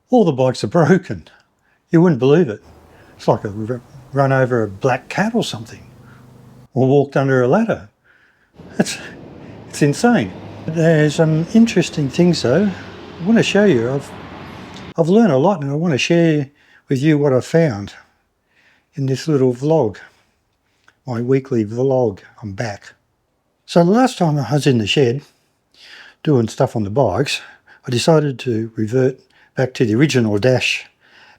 all the bikes are broken. You wouldn't believe it. It's like a run over a black cat or something, or walked under a ladder. It's insane. There's some interesting things though. I want to show you. I've learned a lot, and I want to share with you what I found in this little vlog, my weekly vlog. I'm back. So the last time I was in the shed doing stuff on the bikes, I decided to revert back to the original dash,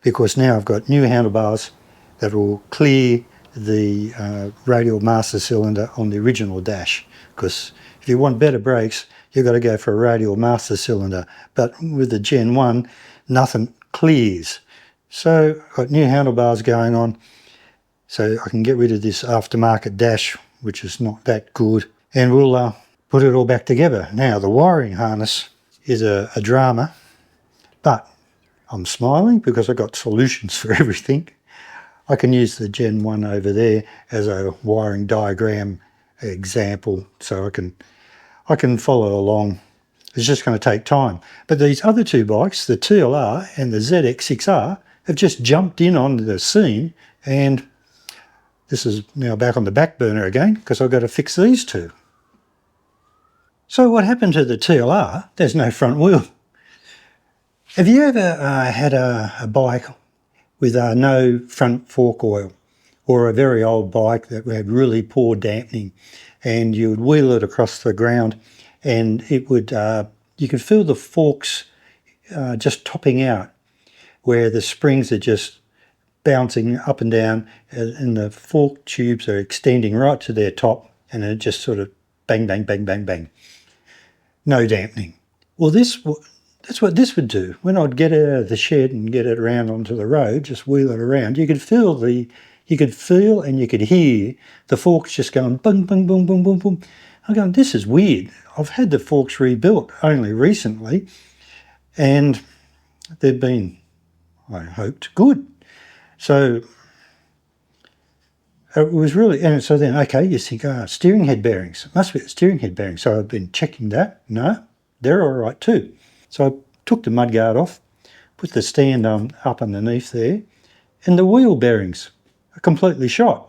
because now I've got new handlebars that will clear the radial master cylinder on the original dash. Because if you want better brakes, you've got to go for a radial master cylinder. But with the Gen 1, nothing clears. So I've got new handlebars going on, so I can get rid of this aftermarket dash, which is not that good, and we'll put it all back together. Now, the wiring harness is a drama, but I'm smiling because I've got solutions for everything. I can use the Gen 1 over there as a wiring diagram example, so I can follow along. It's just going to take time. But these other two bikes, the TLR and the ZX6R, have just jumped in on the scene, and this is now back on the back burner again because I've got to fix these two. So what happened to the TLR? There's no front wheel. Have you ever had a bike with no front fork oil, or a very old bike that had really poor dampening, and you would wheel it across the ground and it would, you could feel the forks just topping out, where the springs are just bouncing up and down and the fork tubes are extending right to their top, and it just sort of bang, bang, bang, bang, bang. No dampening. Well, that's what this would do. When I'd get it out of the shed and get it around onto the road, just wheel it around, you could feel and you could hear the forks just going bung, bung, bung, bung, bung, bung. I'm going, this is weird. I've had the forks rebuilt only recently, and they've been, I hoped, good. So it was really, and so then, okay, you think, steering head bearings. It must be the steering head bearings. So I've been checking that. No, they're all right too. So I took the mudguard off, put the stand up underneath there, and the wheel bearings are completely shot.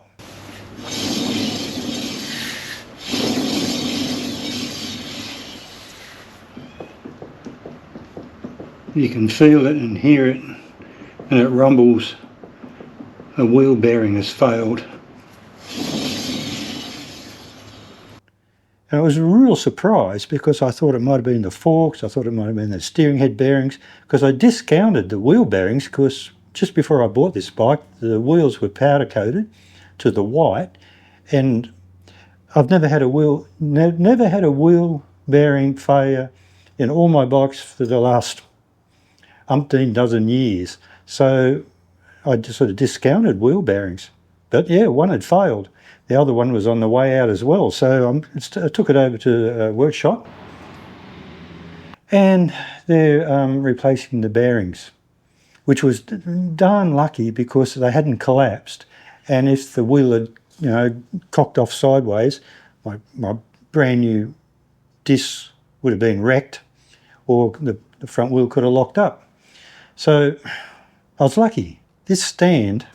You can feel it and hear it, and it rumbles. A wheel bearing has failed. And it was a real surprise, because I thought it might have been the forks, I thought it might have been the steering head bearings, because I discounted the wheel bearings, because just before I bought this bike, the wheels were powder coated to the white, and I've never had a wheel bearing failure in all my bikes for the last umpteen dozen years. So I just sort of discounted wheel bearings. But yeah, one had failed. The other one was on the way out as well. So I took it over to a workshop, and they're replacing the bearings, which was darn lucky because they hadn't collapsed. And if the wheel had, cocked off sideways, my brand new disc would have been wrecked, or the front wheel could have locked up. So I was lucky. This stand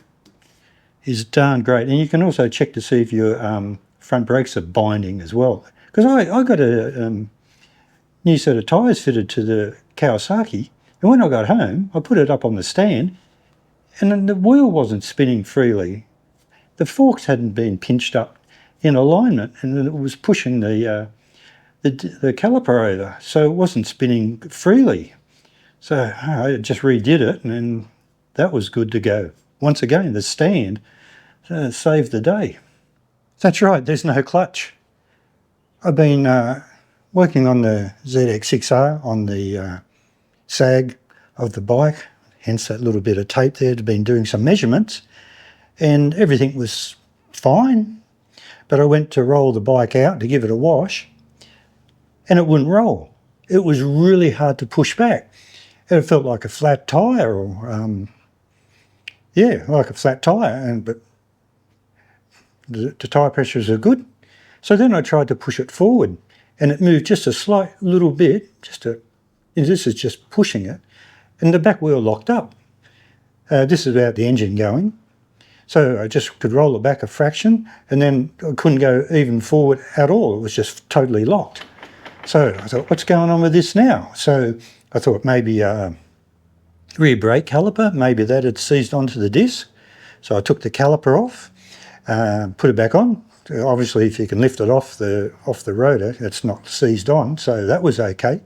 is darn great, and you can also check to see if your front brakes are binding as well. Because I got a new set of tyres fitted to the Kawasaki, and when I got home, I put it up on the stand, and then the wheel wasn't spinning freely. The forks hadn't been pinched up in alignment, and it was pushing the caliper over, so it wasn't spinning freely. So I just redid it, and that was good to go. Once again, the stand saved the day. That's right, there's no clutch. I've been working on the ZX6R on the sag of the bike, hence that little bit of tape there. I've been doing some measurements, and everything was fine, but I went to roll the bike out to give it a wash, and it wouldn't roll. It was really hard to push back. It felt like a flat tyre, or like a flat tyre, but the tyre pressures are good. So then I tried to push it forward, and it moved just a slight little bit, this is just pushing it, and the back wheel locked up. This is without the engine going. So I just could roll it back a fraction, and then I couldn't go even forward at all. It was just totally locked. So I thought, what's going on with this now? So I thought maybe rear brake caliper, maybe that had seized onto the disc. So I took the caliper off, put it back on. Obviously, if you can lift it off the rotor, it's not seized on, so that was okay.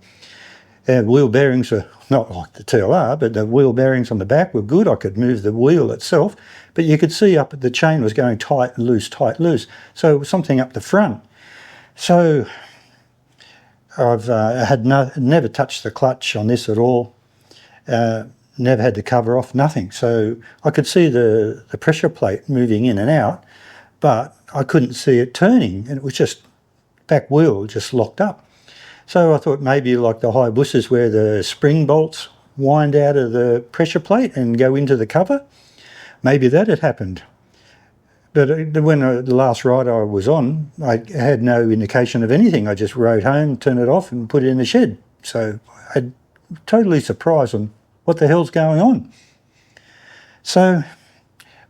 Wheel bearings were not like the TLR, but the wheel bearings on the back were good. I could move the wheel itself, but you could see up at the chain was going tight, loose, tight, loose. So it was something up the front. So I've never touched the clutch on this at all. Never had the cover off, nothing. So I could see the pressure plate moving in and out, but I couldn't see it turning, and it was just back wheel just locked up. So I thought maybe like the Hayabusas where the spring bolts wind out of the pressure plate and go into the cover, maybe that had happened. But when the last ride I was on, I had no indication of anything. I just rode home, turned it off and put it in the shed. So I'm totally surprised on what the hell's going on. So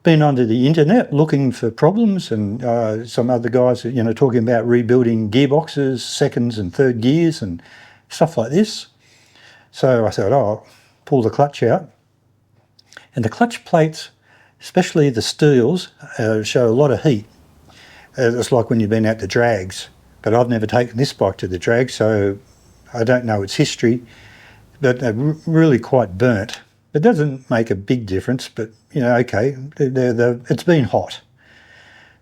been onto the internet looking for problems, and some other guys, talking about rebuilding gearboxes, seconds and third gears and stuff like this. So I thought, I'll pull the clutch out. And the clutch plates, especially the steels, show a lot of heat. It's like when you've been out to drags. But I've never taken this bike to the drag, so I don't know its history. But they're really quite burnt. It doesn't make a big difference, but, okay, it's been hot.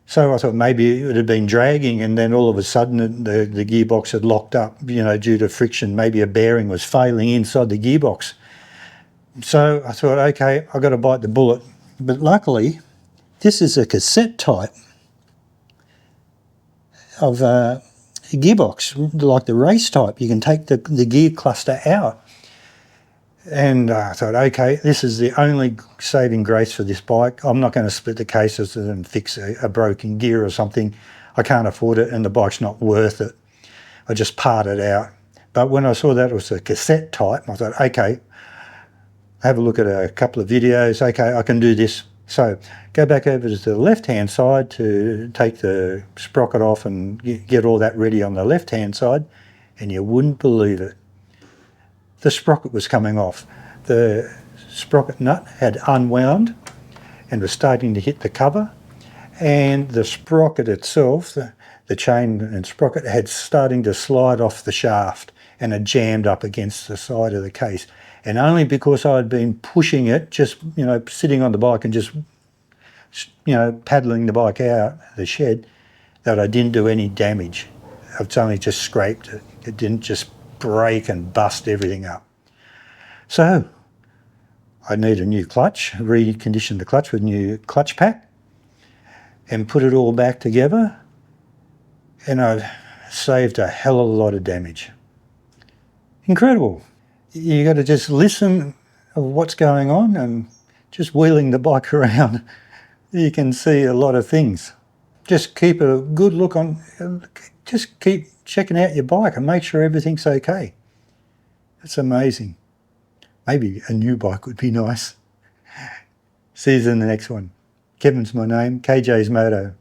So I thought maybe it had been dragging, and then all of a sudden the gearbox had locked up, due to friction. Maybe a bearing was failing inside the gearbox. So I thought, okay, I've got to bite the bullet. But luckily, this is a cassette type of gearbox, like the race type. You can take the gear cluster out. And I thought, okay, this is the only saving grace for this bike. I'm not going to split the cases and fix a broken gear or something. I can't afford it, and the bike's not worth it. I just part it out. But when I saw that it was a cassette type, I thought, okay, have a look at a couple of videos. Okay, I can do this. So go back over to the left-hand side to take the sprocket off and get all that ready on the left-hand side, and you wouldn't believe it. The sprocket was coming off. The sprocket nut had unwound and was starting to hit the cover, and the sprocket itself, the chain and sprocket, had starting to slide off the shaft and had jammed up against the side of the case. And only because I had been pushing it, just, sitting on the bike and just, paddling the bike out the shed, that I didn't do any damage. It's only just scraped it. It didn't just break and bust everything up. So I need a new clutch, recondition the clutch with a new clutch pack and put it all back together, and I've saved a hell of a lot of damage. Incredible. You got to just listen to what's going on, and just wheeling the bike around, you can see a lot of things. Just keep a good look on, just keep checking out your bike and make sure everything's okay. It's amazing. Maybe a new bike would be nice. See you in the next one. Kevin's my name, KJ's Moto.